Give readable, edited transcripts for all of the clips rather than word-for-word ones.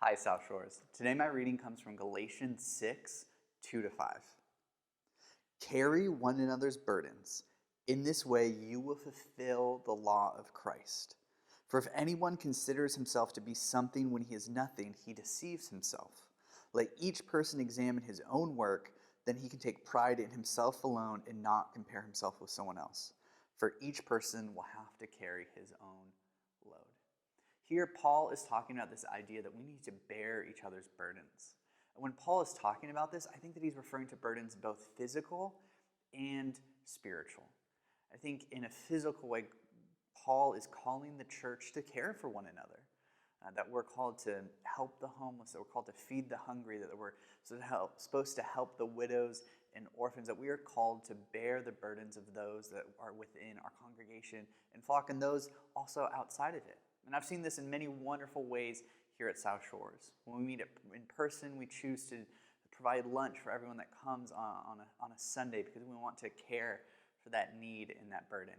Hi, South Shores. Today my reading comes from Galatians 6, 2-5. Carry one another's burdens. In this way you will fulfill the law of Christ. For if anyone considers himself to be something when he is nothing, he deceives himself. Let each person examine his own work, then he can take pride in himself alone and not compare himself with someone else. For each person will have to carry his own load. Here, Paul is talking about this idea that we need to bear each other's burdens. And when Paul is talking about this, I think that he's referring to burdens both physical and spiritual. I think in a physical way, Paul is calling the church to care for one another. That we're called to help the homeless, that we're called to feed the hungry, that we're supposed to help the widows and orphans, that we are called to bear the burdens of those that are within our congregation and flock, and those also outside of it. And I've seen this in many wonderful ways here at South Shores. When we meet in person, we choose to provide lunch for everyone that comes on a Sunday because we want to care for that need and that burden.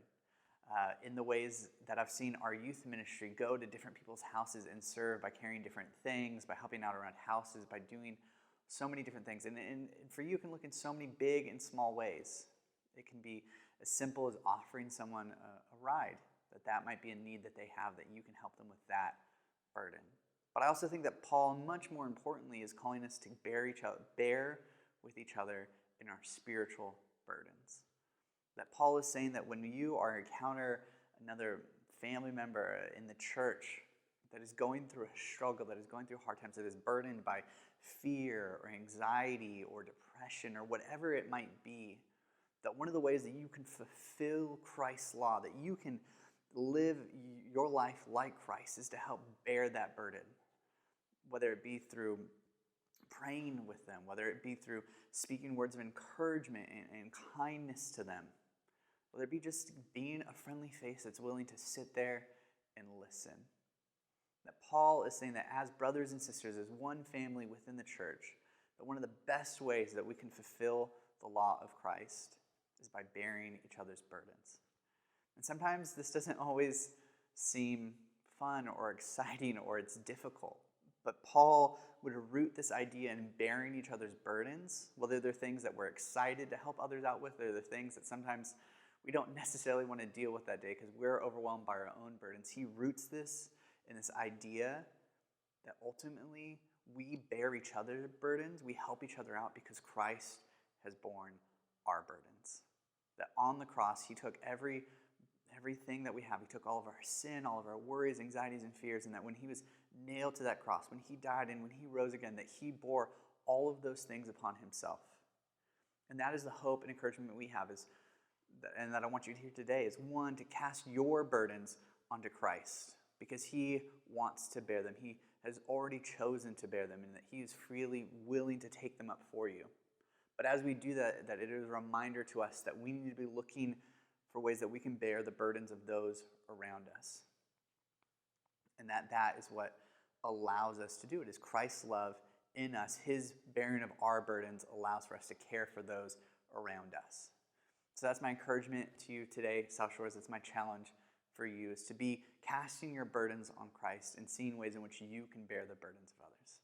In the ways that I've seen our youth ministry go to different people's houses and serve by carrying different things, by helping out around houses, by doing so many different things. And for you, it can look in so many big and small ways. It can be as simple as offering someone a ride, that might be a need that they have, that you can help them with that burden. But I also think that Paul, much more importantly, is calling us to bear with each other in our spiritual burdens. That Paul is saying that when you encounter another family member in the church that is going through a struggle, that is going through hard times, that is burdened by fear or anxiety or depression or whatever it might be, that one of the ways that you can fulfill Christ's law, that you can live your life like Christ, is to help bear that burden. Whether it be through praying with them, whether it be through speaking words of encouragement and kindness to them, whether it be just being a friendly face that's willing to sit there and listen. That Paul is saying that as brothers and sisters, as one family within the church, that one of the best ways that we can fulfill the law of Christ is by bearing each other's burdens. And sometimes this doesn't always seem fun or exciting, or it's difficult. But Paul would root this idea in bearing each other's burdens, whether they're things that we're excited to help others out with, or the things that sometimes we don't necessarily want to deal with that day because we're overwhelmed by our own burdens. He roots this in this idea that ultimately we bear each other's burdens, we help each other out because Christ has borne our burdens. That on the cross, he took everything that we have. He took all of our sin, all of our worries, anxieties, and fears, and that when he was nailed to that cross, when he died and when he rose again, that he bore all of those things upon himself. And that is the hope and encouragement we have, and that I want you to hear today, is one, to cast your burdens onto Christ, because he wants to bear them. He has already chosen to bear them, and that he is freely willing to take them up for you. But as we do that, that it is a reminder to us that we need to be looking for ways that we can bear the burdens of those around us. And that is what allows us to do it, is Christ's love in us. His bearing of our burdens allows for us to care for those around us. So that's my encouragement to you today, South Shores. It's my challenge for you, is to be casting your burdens on Christ and seeing ways in which you can bear the burdens of others.